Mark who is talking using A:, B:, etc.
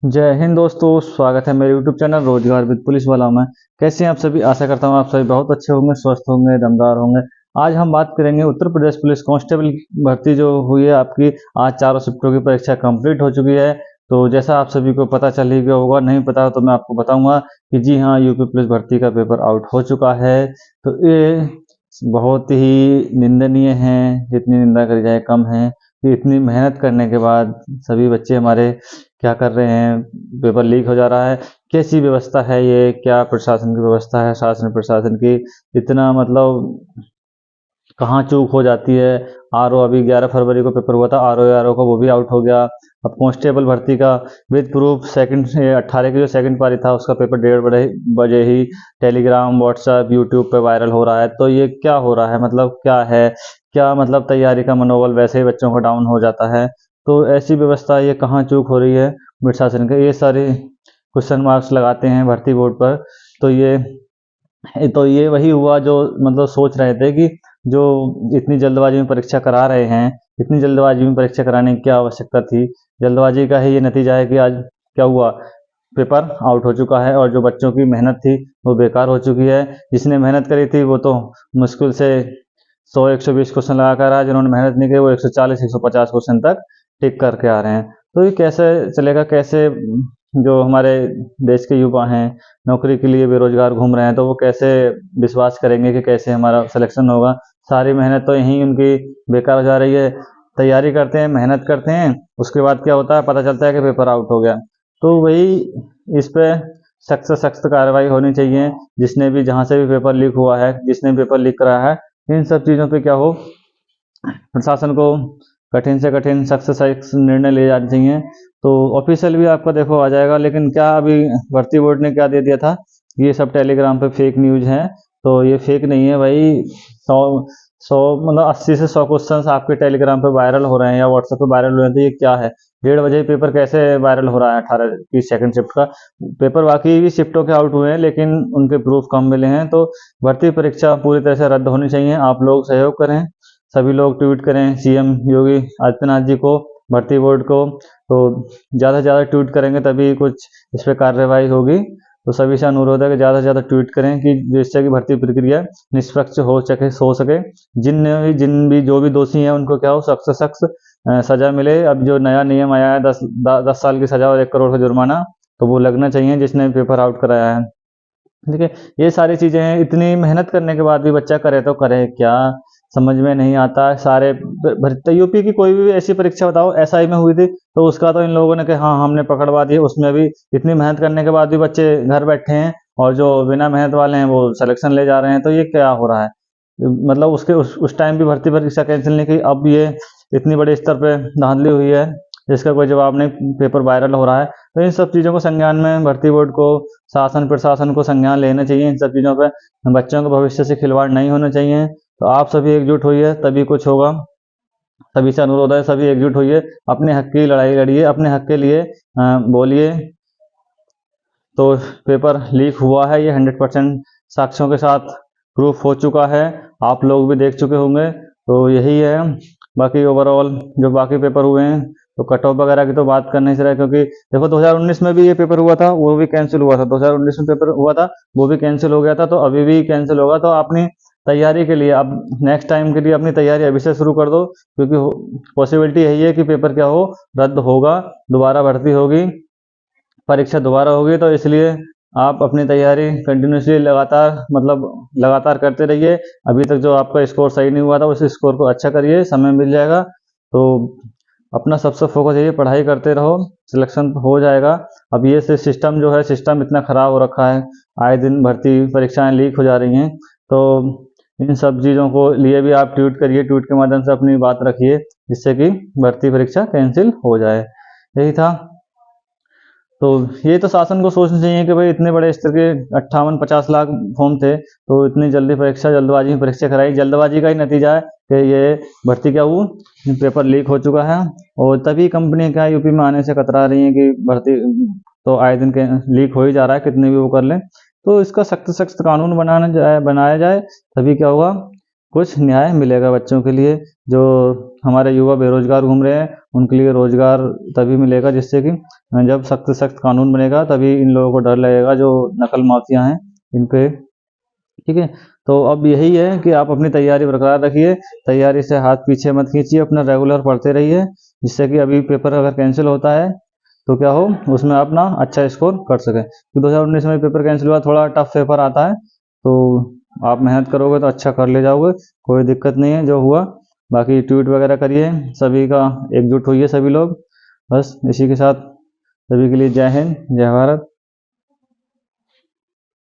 A: जय हिंद दोस्तों, स्वागत है मेरे यूट्यूब चैनल रोजगार विद पुलिस वाला में। कैसे हैं आप सभी? आशा करता हूँ आप सभी बहुत अच्छे होंगे, स्वस्थ होंगे, दमदार होंगे। आज हम बात करेंगे उत्तर प्रदेश पुलिस कांस्टेबल भर्ती जो हुई है आपकी। आज चारों शिफ्टों की परीक्षा कंप्लीट हो चुकी है। तो जैसा आप सभी को पता चल ही गया होगा, नहीं पता तो मैं आपको बताऊंगा कि जी हाँ, यूपी पुलिस भर्ती का पेपर आउट हो चुका है। तो ये बहुत ही निंदनीय है, जितनी निंदा करी जाए कम है कि इतनी मेहनत करने के बाद सभी बच्चे हमारे क्या कर रहे हैं, पेपर लीक हो जा रहा है। कैसी व्यवस्था है ये? क्या प्रशासन की व्यवस्था है, शासन प्रशासन की? इतना मतलब कहाँ चूक हो जाती है। आरओ अभी 11 फरवरी को पेपर हुआ था, आरओ का वो भी आउट हो गया। अब कांस्टेबल भर्ती का विद प्रूफ सेकंड 18 की जो सेकंड पारी था उसका पेपर 1:30 बजे ही टेलीग्राम, व्हाट्सएप, यूट्यूब पे वायरल हो रहा है। तो ये क्या हो रहा है? मतलब क्या है, क्या मतलब तैयारी का मनोबल वैसे ही बच्चों का डाउन हो जाता है। तो ऐसी व्यवस्था ये कहाँ चूक हो रही है प्रशासन के? ये सारे क्वेश्चन मार्क्स लगाते हैं भर्ती बोर्ड पर। तो ये वही हुआ जो मतलब सोच रहे थे कि जो इतनी जल्दबाजी में परीक्षा करा रहे हैं, इतनी जल्दबाजी में परीक्षा कराने की क्या आवश्यकता थी। जल्दबाजी का ही ये नतीजा है कि आज क्या हुआ, पेपर आउट हो चुका है और जो बच्चों की मेहनत थी वो बेकार हो चुकी है। जिसने मेहनत करी थी वो तो मुश्किल से 100-120 क्वेश्चन लगा कर आया, जिन्होंने मेहनत नहीं की वो 140-150 क्वेश्चन तक टिक करके आ रहे हैं। तो ये कैसे चलेगा? कैसे जो हमारे देश के युवा हैं नौकरी के लिए बेरोजगार घूम रहे हैं, तो वो कैसे विश्वास करेंगे कि कैसे हमारा सिलेक्शन होगा? सारी मेहनत तो यहीं उनकी बेकार हो जा रही है। तैयारी करते हैं, मेहनत करते हैं, उसके बाद क्या होता है, पता चलता है कि पेपर आउट हो गया। तो वही इस पे सख्त से सख्त कार्रवाई होनी चाहिए। जिसने भी, जहाँ से भी पेपर लीक हुआ है, जिसने भी पेपर लीक कराया है, इन सब चीज़ों पे क्या हो, प्रशासन को कठिन से कठिन, सख्त से सख्त निर्णय लिए जाने चाहिए। तो ऑफिशियल भी आपका देखो आ जाएगा, लेकिन क्या अभी भर्ती बोर्ड ने क्या दे दिया था, ये सब टेलीग्राम पे फेक न्यूज है। तो ये फेक नहीं है भाई। 100 100 मतलब 80 से 100 क्वेश्चन आपके टेलीग्राम पे वायरल हो रहे हैं या व्हाट्सएप पे वायरल हो रहे हैं। तो ये क्या है? 1:30 बजे पेपर कैसे वायरल हो रहा है? 18 की सेकंड शिफ्ट का पेपर बाकी भी शिफ्टों के आउट हुए हैं, लेकिन उनके प्रूफ कम मिले हैं। तो भर्ती परीक्षा पूरी तरह से रद्द होनी चाहिए। आप लोग सहयोग करें, सभी लोग ट्वीट करें सीएम योगी आदित्यनाथ जी को, भर्ती बोर्ड को। तो ज़्यादा से ज़्यादा ट्वीट करेंगे तभी कुछ इस पर कार्रवाई होगी। तो सभी से अनुरोध है कि ज़्यादा से ज़्यादा ट्वीट करें कि जिससे कि भर्ती प्रक्रिया निष्पक्ष हो सके। जिन भी जो भी दोषी हैं उनको क्या हो, सख्त से सख्त सजा मिले। अब जो नया नियम आया है 10 साल की सजा और 1 करोड़ का जुर्माना, तो वो लगना चाहिए जिसने पेपर आउट कराया है। देखिए, ये सारी चीजें हैं। इतनी मेहनत करने के बाद भी बच्चा करे तो करे क्या, समझ में नहीं आता। सारे भर्ती यूपी की कोई भी ऐसी परीक्षा बताओ, एसआई में हुई थी तो उसका तो इन लोगों ने कहा हाँ हमने पकड़वा दी, उसमें भी इतनी मेहनत करने के बाद भी बच्चे घर बैठे हैं और जो बिना मेहनत वाले हैं वो सिलेक्शन ले जा रहे हैं। तो ये क्या हो रहा है? मतलब उसके उस टाइम भी भर्ती परीक्षा कैंसिल नहीं की, अब ये इतनी बड़े स्तर पे धांधली हुई है जिसका कोई जवाब नहीं, पेपर वायरल हो रहा है। तो इन सब चीज़ों को संज्ञान में भर्ती बोर्ड को, शासन प्रशासन को संज्ञान लेना चाहिए। इन सब चीज़ों पे बच्चों के भविष्य से खिलवाड़ नहीं होना चाहिए। तो आप सभी एकजुट होइए तभी कुछ होगा। सभी से अनुरोध है, सभी एकजुट होइए, अपने हक की लड़ाई लड़िए, अपने हक के लिए बोलिए। तो पेपर लीक हुआ है, ये 100% साक्ष्यों के साथ प्रूफ हो चुका है। आप लोग भी देख चुके होंगे। तो यही है। बाकी ओवरऑल जो बाकी पेपर हुए हैं, तो कट ऑफ वगैरह की तो बात कर नहीं रहे, क्योंकि देखो 2019 में भी ये पेपर हुआ था, वो भी कैंसिल हुआ था। 2019 में पेपर हुआ था, वो भी कैंसिल हो गया था, तो अभी भी कैंसिल होगा। तो अपनी तैयारी के लिए अब नेक्स्ट टाइम के लिए अपनी तैयारी अभी से शुरू कर दो, क्योंकि पॉसिबिलिटी यही है कि पेपर क्या हो, रद्द होगा, दोबारा भर्ती होगी, परीक्षा दोबारा होगी। तो इसलिए आप अपनी तैयारी कंटिन्यूसली लगातार करते रहिए। अभी तक जो आपका स्कोर सही नहीं हुआ था उस स्कोर को अच्छा करिए, समय मिल जाएगा। तो अपना सबसे फोकस यही, पढ़ाई करते रहो, सिलेक्शन हो जाएगा। अब ये सिस्टम जो है, सिस्टम इतना खराब हो रखा है, आए दिन भर्ती परीक्षाएं लीक हो जा रही हैं। तो इन सब चीज़ों को लिए भी आप ट्वीट करिए, ट्वीट के माध्यम से अपनी बात रखिए, जिससे कि भर्ती परीक्षा कैंसिल हो जाए। यही था। तो ये तो शासन को सोचना चाहिए कि भाई इतने बड़े स्तर के 58-50 लाख फॉर्म थे, तो इतनी जल्दी परीक्षा, जल्दबाजी में परीक्षा कराई। जल्दबाजी का ही नतीजा है कि ये भर्ती क्या हुआ, पेपर लीक हो चुका है। और तभी कंपनी क्या यूपी में आने से कतरा रही है कि भर्ती तो आए दिन के लीक हो ही जा रहा है, कितने भी वो कर लें। तो इसका सख्त सख्त कानून बनाया जाए, तभी क्या होगा, कुछ न्याय मिलेगा बच्चों के लिए। जो हमारे युवा बेरोजगार घूम रहे हैं उनके लिए रोजगार तभी मिलेगा जिससे कि जब सख्त से सख्त कानून बनेगा तभी इन लोगों को डर लगेगा जो नकल माफिया हैं इन पे। ठीक है, तो अब यही है कि आप अपनी तैयारी बरकरार रखिए, तैयारी से हाथ पीछे मत खींचिए, अपना रेगुलर पढ़ते रहिए, जिससे कि अभी पेपर अगर कैंसिल होता है तो क्या हो, उसमें आप ना अच्छा स्कोर कर सकें। तो 2019 में पेपर कैंसिल हुआ, थोड़ा टफ पेपर आता है, तो आप मेहनत करोगे तो अच्छा कर ले जाओगे, कोई दिक्कत नहीं है जो हुआ। बाकी ट्वीट वगैरह करिए, सभी का एकजुट होइए सभी लोग। बस इसी के साथ सभी के लिए जय हिंद, जय भारत।